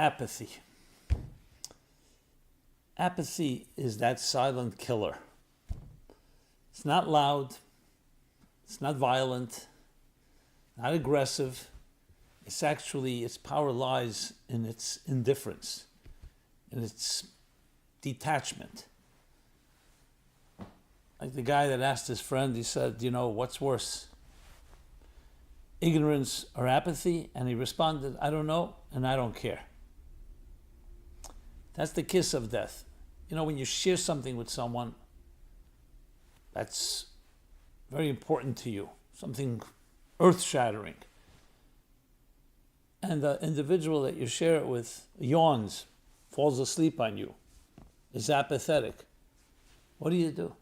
Apathy. Apathy is that silent killer. It's not loud. It's not violent. Not aggressive. Its power lies in its indifference, in its detachment. Like the guy that asked his friend, he said, what's worse? Ignorance or apathy? And he responded, I don't know and I don't care. That's the kiss of death. When you share something with someone that's very important to you, something earth-shattering, and the individual that you share it with yawns, falls asleep on you, is apathetic, what do?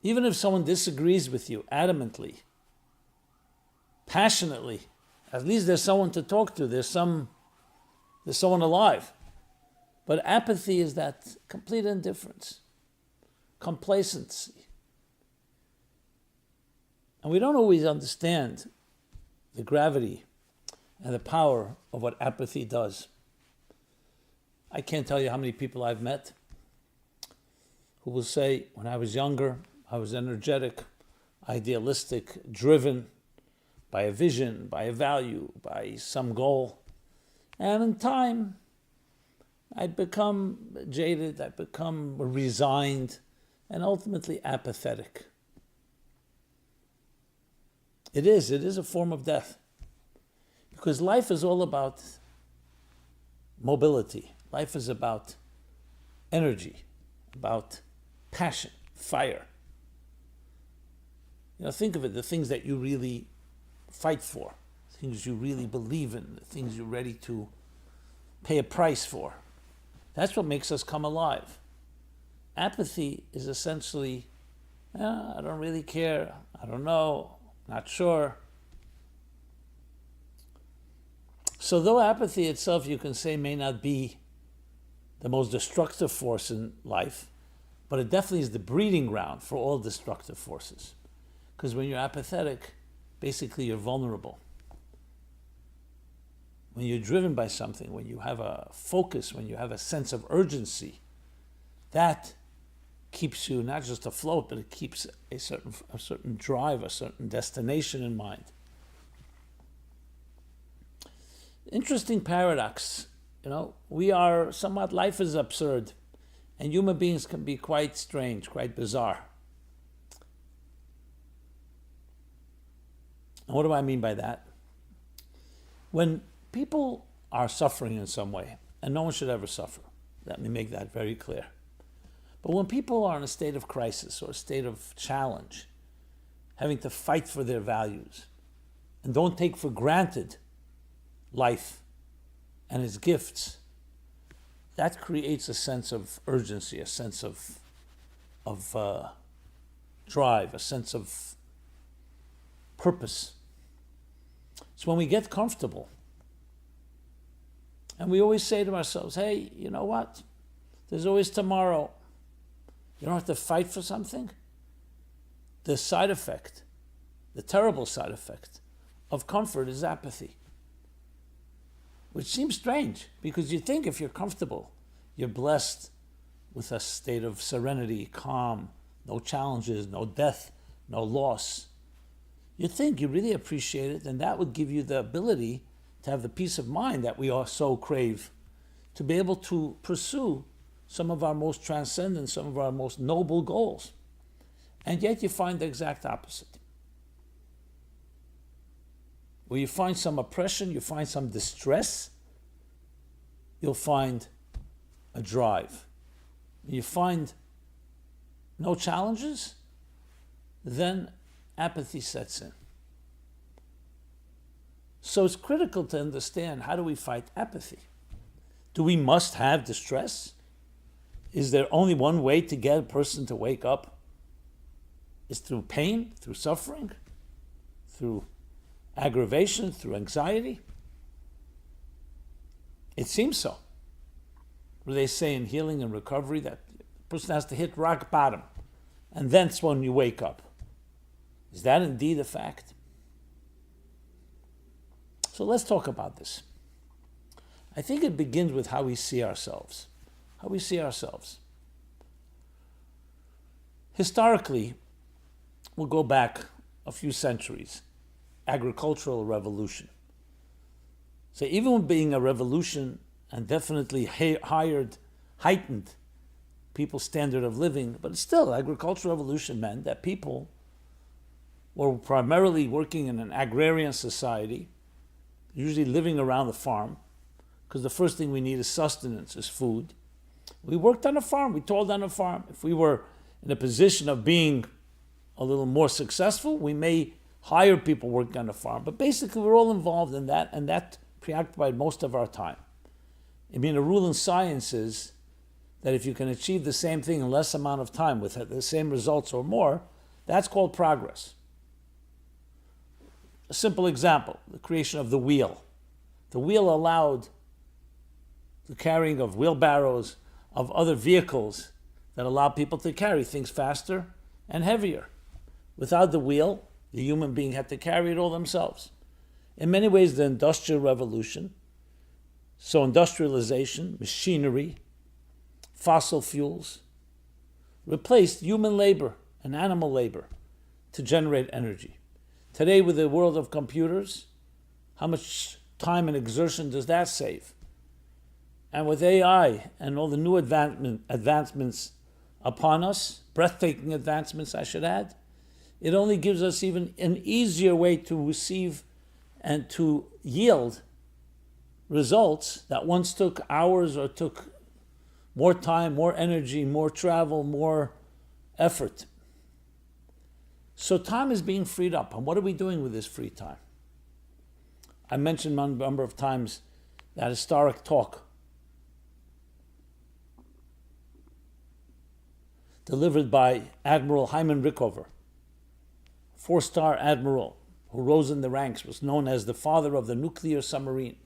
Even if someone disagrees with you adamantly, passionately, at least there's someone to talk to, there's someone alive. But apathy is that complete indifference, complacency. And we don't always understand the gravity and the power of what apathy does. I can't tell you how many people I've met who will say, when I was younger, I was energetic, idealistic, driven by a vision, by a value, by some goal. And in time, I'd become jaded, I'd become resigned, and ultimately apathetic. It is a form of death. Because life is all about mobility. Life is about energy, about passion, fire. Think of it, the things that you really fight for, things you really believe in, the things you're ready to pay a price for. That's what makes us come alive. Apathy is essentially, I don't really care, I don't know, not sure. So though apathy itself, you can say, may not be the most destructive force in life, but it definitely is the breeding ground for all destructive forces. Because when you're apathetic, basically you're vulnerable. When you're driven by something, when you have a focus, when you have a sense of urgency, that keeps you not just afloat, but it keeps a certain drive, a certain destination in mind. Interesting paradox. We are somewhat, life is absurd, and human beings can be quite strange, quite bizarre. And what do I mean by that? When people are suffering in some way, and no one should ever suffer, let me make that very clear. But when people are in a state of crisis or a state of challenge, having to fight for their values, and don't take for granted life and its gifts, that creates a sense of urgency, a sense of drive, a sense of purpose. It's when we get comfortable, and we always say to ourselves, hey, you know what? There's always tomorrow. You don't have to fight for something. The side effect, the terrible side effect of comfort is apathy. Which seems strange, because you think if you're comfortable, you're blessed with a state of serenity, calm, no challenges, no death, no loss. You think you really appreciate it, and that would give you the ability to have the peace of mind that we all so crave, to be able to pursue some of our most transcendent, some of our most noble goals. And yet you find the exact opposite. Where you find some oppression, you find some distress, you'll find a drive. When you find no challenges, then apathy sets in. So it's critical to understand, how do we fight apathy? Do we must have distress? Is there only one way to get a person to wake up? Is through pain, through suffering, through aggravation, through anxiety? It seems so. Where they say in healing and recovery that the person has to hit rock bottom, and that's when you wake up. Is that indeed a fact? So let's talk about this. I think it begins with how we see ourselves. How we see ourselves. Historically, we'll go back a few centuries. Agricultural revolution. So even being a revolution and definitely heightened people's standard of living, but still, agricultural revolution meant that people were primarily working in an agrarian society, usually living around the farm, because the first thing we need is sustenance, is food. We worked on a farm, we toiled on a farm. If we were in a position of being a little more successful, we may hire people working on the farm. But basically, we're all involved in that, and that preoccupied most of our time. I mean, a rule in science is that if you can achieve the same thing in less amount of time with the same results or more, that's called progress. A simple example, the creation of the wheel. The wheel allowed the carrying of wheelbarrows, of other vehicles that allow people to carry things faster and heavier. Without the wheel, the human being had to carry it all themselves. In many ways, the Industrial Revolution, so industrialization, machinery, fossil fuels, replaced human labor and animal labor to generate energy. Today, with the world of computers, how much time and exertion does that save? And with AI and all the new advancements upon us, breathtaking advancements, I should add, it only gives us even an easier way to receive and to yield results that once took hours or took more time, more energy, more travel, more effort. So time is being freed up. And what are we doing with this free time? I mentioned a number of times that historic talk delivered by Admiral Hyman Rickover, 4-star admiral who rose in the ranks, was known as the father of the nuclear submarine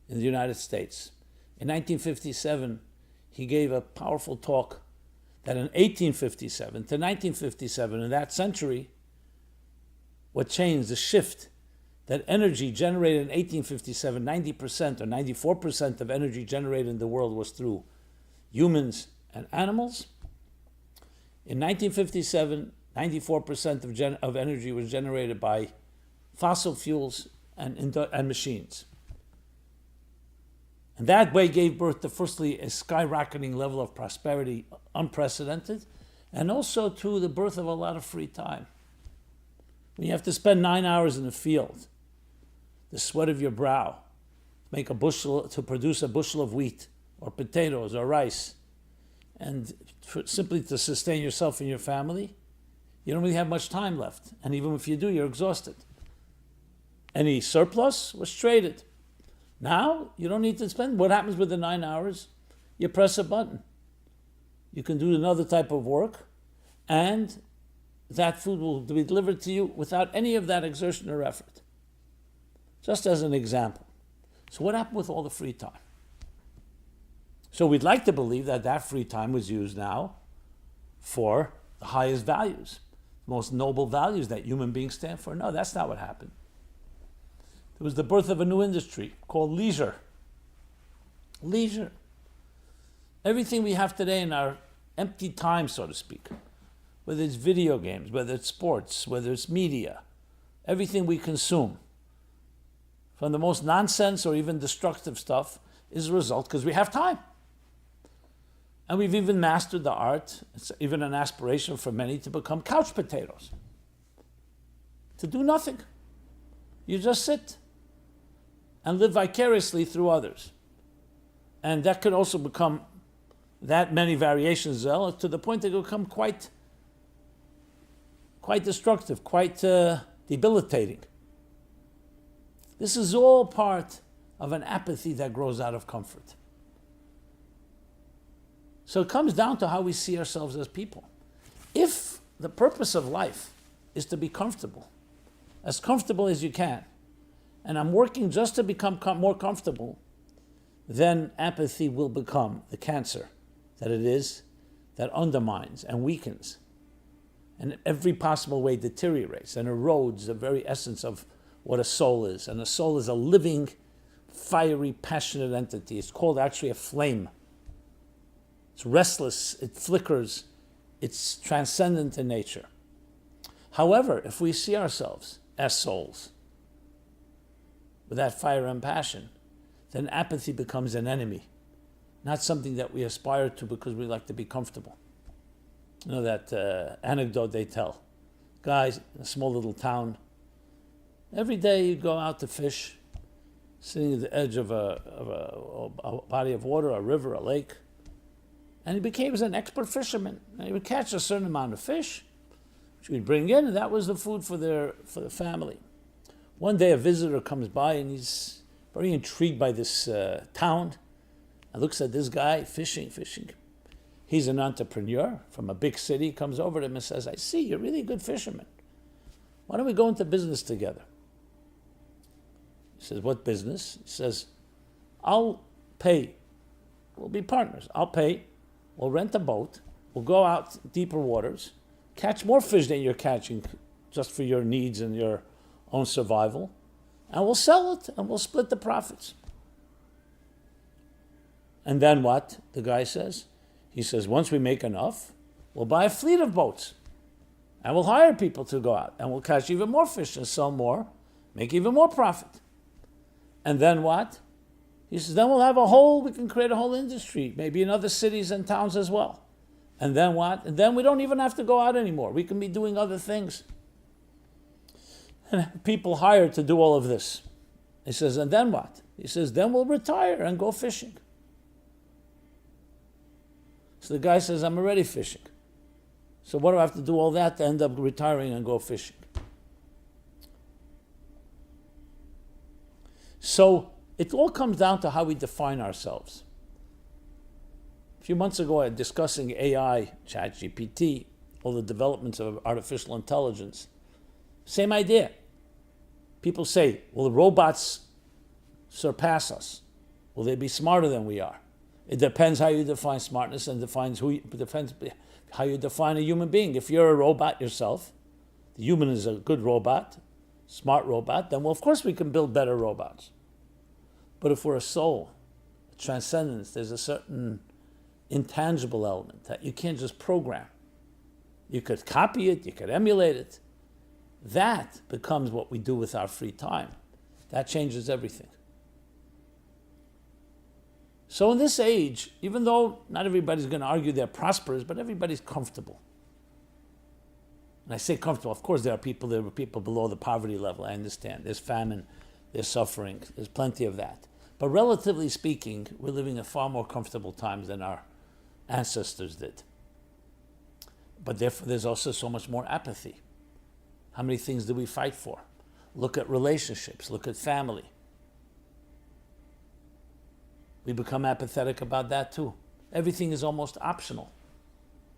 in the United States. In 1957, he gave a powerful talk that in 1857 to 1957, in that century, what changed, the shift, that energy generated in 1857, 90% or 94% of energy generated in the world was through humans and animals. In 1957, 94% of energy was generated by fossil fuels and machines. And that way gave birth to, firstly, a skyrocketing level of prosperity, unprecedented, and also to the birth of a lot of free time. When you have to spend 9 hours in the field, the sweat of your brow, to produce a bushel of wheat or potatoes or rice, and simply to sustain yourself and your family, you don't really have much time left. And even if you do, you're exhausted. Any surplus was traded. Now, you don't need to spend. What happens with the 9 hours? You press a button. You can do another type of work, and that food will be delivered to you without any of that exertion or effort. Just as an example. So what happened with all the free time? So we'd like to believe that that free time was used now for the highest values, the most noble values that human beings stand for. No, that's not what happened. There was the birth of a new industry called leisure. Leisure. Everything we have today in our empty time, so to speak, whether it's video games, whether it's sports, whether it's media, everything we consume, from the most nonsense or even destructive stuff, is a result because we have time. And we've even mastered the art, it's even an aspiration for many, to become couch potatoes. To do nothing. You just sit and live vicariously through others. And that could also become that many variations as well, to the point that it will become quite destructive, quite debilitating. This is all part of an apathy that grows out of comfort. So it comes down to how we see ourselves as people. If the purpose of life is to be comfortable as you can, and I'm working just to become more comfortable, then apathy will become the cancer that it is, that undermines and weakens, and in every possible way deteriorates and erodes the very essence of what a soul is. And a soul is a living, fiery, passionate entity. It's called actually a flame. It's restless, it flickers, it's transcendent in nature. However, if we see ourselves as souls with that fire and passion, then apathy becomes an enemy, not something that we aspire to because we like to be comfortable. You know that anecdote they tell. Guys in a small little town, every day you go out to fish, sitting at the edge of a body of water, a river, a lake, and he became an expert fisherman. And he would catch a certain amount of fish, which he'd bring in, and that was the food for the family. One day a visitor comes by and he's very intrigued by this town and looks at this guy fishing. He's an entrepreneur from a big city. He comes over to him and says, I see, you're really a good fisherman. Why don't we go into business together? He says, what business? He says, I'll pay. We'll be partners. I'll pay. We'll rent a boat. We'll go out deeper waters, catch more fish than you're catching just for your needs and your own survival, and we'll sell it and we'll split the profits. And then what? The guy says. He says, once we make enough, we'll buy a fleet of boats and we'll hire people to go out and we'll catch even more fish and sell more, make even more profit. And then what? He says, then we can create a whole industry, maybe in other cities and towns as well. And then what? And then we don't even have to go out anymore. We can be doing other things. And people hired to do all of this. He says, and then what? He says, then we'll retire and go fishing. So the guy says, I'm already fishing. So what do I have to do all that to end up retiring and go fishing? So it all comes down to how we define ourselves. A few months ago, I was discussing AI, ChatGPT, all the developments of artificial intelligence. Same idea. People say, will the robots surpass us? Will they be smarter than we are? It depends how you define smartness and depends how you define a human being. If you're a robot yourself, the human is a good robot, smart robot, then well, of course we can build better robots. But if we're a soul, transcendence, there's a certain intangible element that you can't just program. You could copy it, you could emulate it. That becomes what we do with our free time. That changes everything. So in this age, even though not everybody's going to argue they're prosperous, but everybody's comfortable. And I say comfortable, of course there are people below the poverty level, I understand. There's famine, there's suffering, there's plenty of that. But relatively speaking, we're living in far more comfortable times than our ancestors did. But therefore there's also so much more apathy. How many things do we fight for? Look at relationships, look at family. We become apathetic about that too. Everything is almost optional.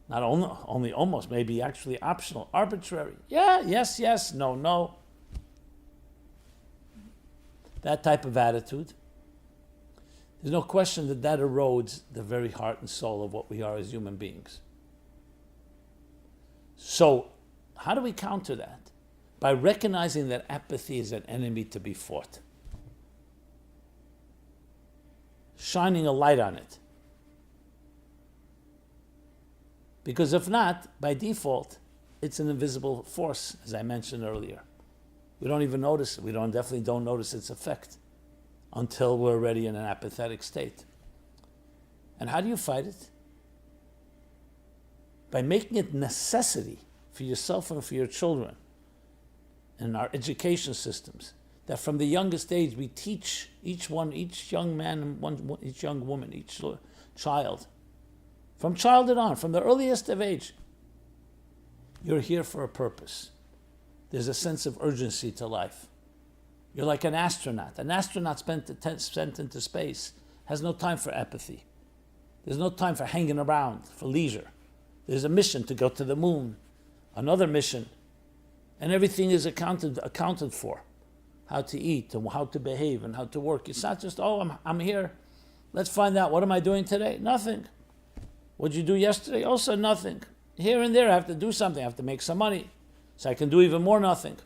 Not only almost, maybe actually optional, arbitrary. Yeah, yes, no. That type of attitude. There's no question that erodes the very heart and soul of what we are as human beings. So, how do we counter that? By recognizing that apathy is an enemy to be fought. Shining a light on it. Because if not, by default, it's an invisible force, as I mentioned earlier. We don't even notice it. We definitely don't notice its effect until we're already in an apathetic state. And how do you fight it? By making it necessity for yourself and for your children in our education systems, that from the youngest age we teach each young man and each young woman, each child, from childhood on, from the earliest of age, you're here for a purpose. There's a sense of urgency to life. You're like an astronaut. An astronaut sent into space has no time for apathy. There's no time for hanging around, for leisure. There's a mission to go to the moon, another mission, and everything is accounted for. How to eat and how to behave and how to work. It's not just, I'm here. Let's find out, what am I doing today? Nothing. What did you do yesterday? Also nothing. Here and there I have to do something. I have to make some money. So I can do even more nothing.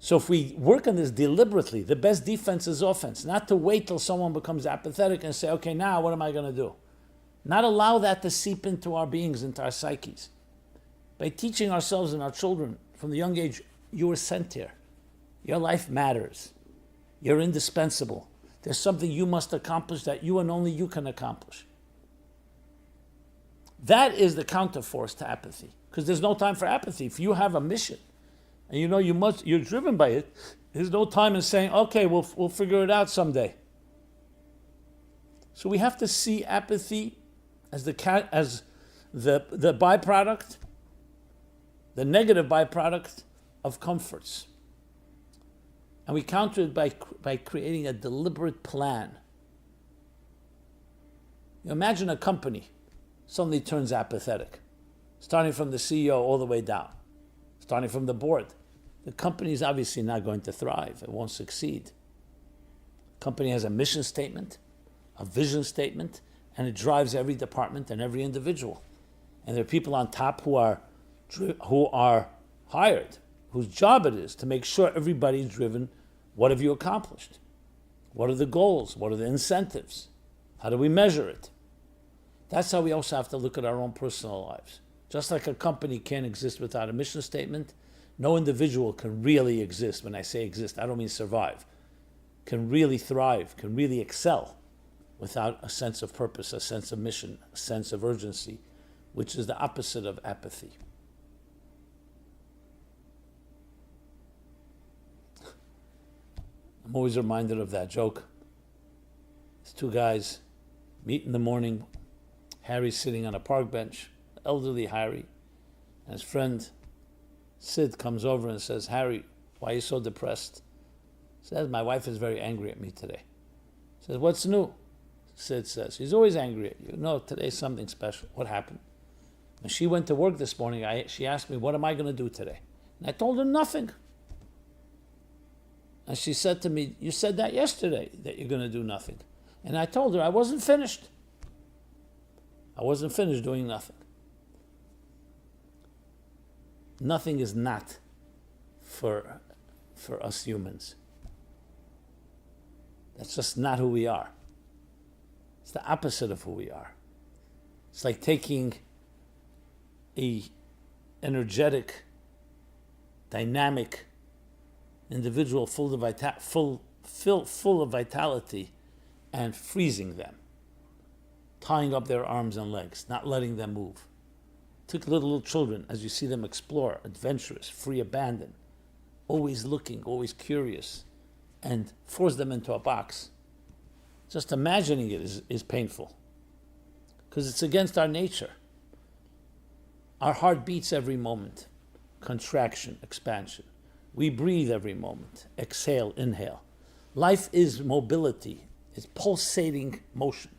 So if we work on this deliberately, the best defense is offense. Not to wait till someone becomes apathetic and say, okay, now what am I going to do? Not allow that to seep into our beings, into our psyches. By teaching ourselves and our children from the young age, you were sent here. Your life matters. You're indispensable. There's something you must accomplish that you and only you can accomplish. That is the counterforce to apathy, because there's no time for apathy. If you have a mission, and you know you're driven by it, there's no time in saying, okay, we'll figure it out someday. So we have to see apathy as the byproduct, the negative byproduct of comforts. And we counter it by creating a deliberate plan. You imagine a company suddenly turns apathetic, starting from the CEO all the way down. Starting from the board. The company is obviously not going to thrive. It won't succeed. The company has a mission statement, a vision statement, and it drives every department and every individual. And there are people on top who are hired, whose job it is to make sure everybody is driven. What have you accomplished? What are the goals? What are the incentives? How do we measure it? That's how we also have to look at our own personal lives. Just like a company can't exist without a mission statement, no individual can really exist. When I say exist, I don't mean survive. Can really thrive, can really excel without a sense of purpose, a sense of mission, a sense of urgency, which is the opposite of apathy. I'm always reminded of that joke. These two guys meet in the morning. Harry's sitting on a park bench, elderly Harry, and his friend Sid comes over and says, Harry, why are you so depressed? He says, my wife is very angry at me today. He says, what's new? Sid says, she's always angry at you. No, today's something special. What happened? When she went to work this morning, she asked me, what am I going to do today? And I told her nothing. And she said to me, you said that yesterday, that you're going to do nothing. And I told her I wasn't finished. I wasn't finished doing nothing. Nothing is not for us humans. That's just not who we are. It's the opposite of who we are. It's like taking a energetic, dynamic individual full of vitality and freezing them, tying up their arms and legs, not letting them move. Take little children as you see them explore, adventurous, free, abandon, always looking, always curious, and force them into a box. Just imagining it is painful because it's against our nature. Our heart beats every moment, contraction, expansion. We breathe every moment, exhale, inhale. Life is mobility, it's pulsating motion.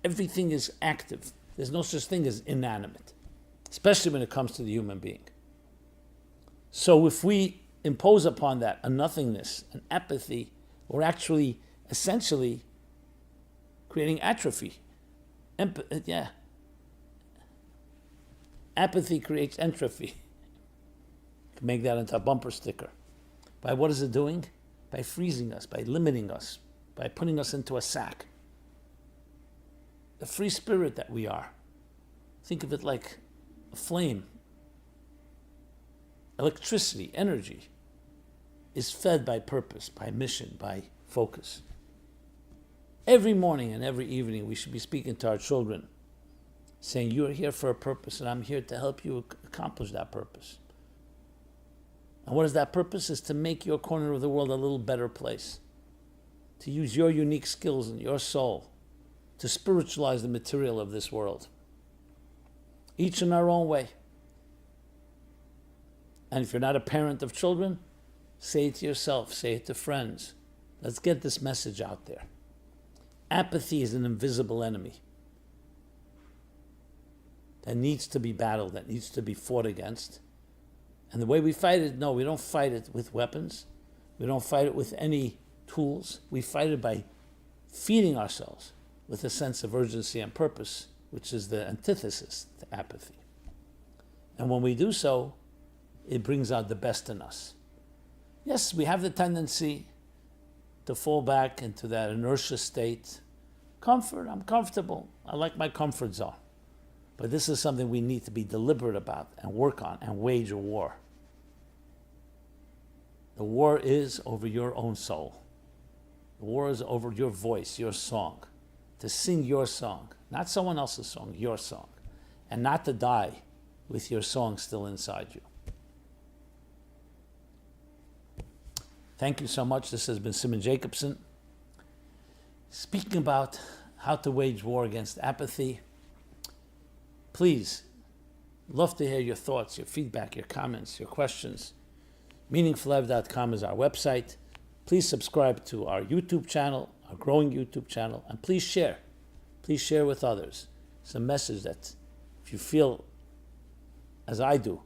Everything is active. There's no such thing as inanimate, especially when it comes to the human being. So if we impose upon that a nothingness, an apathy, we're actually essentially creating atrophy. Apathy creates entropy. You can make that into a bumper sticker. By what is it doing? By freezing us, by limiting us, by putting us into a sack. The free spirit that we are. Think of it like a flame. Electricity, energy, is fed by purpose, by mission, by focus. Every morning and every evening we should be speaking to our children, saying, you are here for a purpose and I'm here to help you accomplish that purpose. And what is that purpose? Is to make your corner of the world a little better place. To use your unique skills and your soul to spiritualize the material of this world. Each in our own way. And if you're not a parent of children, say it to yourself, say it to friends. Let's get this message out there. Apathy is an invisible enemy that needs to be battled, that needs to be fought against. And the way we fight it, no, we don't fight it with weapons. We don't fight it with any tools. We fight it by feeding ourselves with a sense of urgency and purpose, which is the antithesis to apathy. And when we do so, it brings out the best in us. Yes, we have the tendency to fall back into that inertia state. Comfort, I'm comfortable. I like my comfort zone. But this is something we need to be deliberate about and work on and wage a war. The war is over your own soul. The war is over your voice, your song. To sing your song, not someone else's song, your song. And not to die with your song still inside you. Thank you so much. This has been Simon Jacobson speaking about how to wage war against apathy. Please, love to hear your thoughts, your feedback, your comments, your questions. meaningfulev.com is our website. Please subscribe to our YouTube channel, our growing YouTube channel, and please share. Please share with others. It's a message that, if you feel, as I do,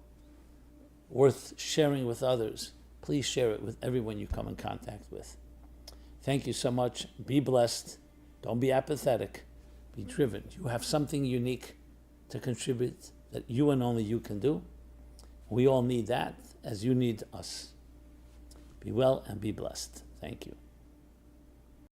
worth sharing with others, please share it with everyone you come in contact with. Thank you so much. Be blessed. Don't be apathetic. Be driven. You have something unique to contribute that you and only you can do. We all need that as you need us. Be well and be blessed. Thank you.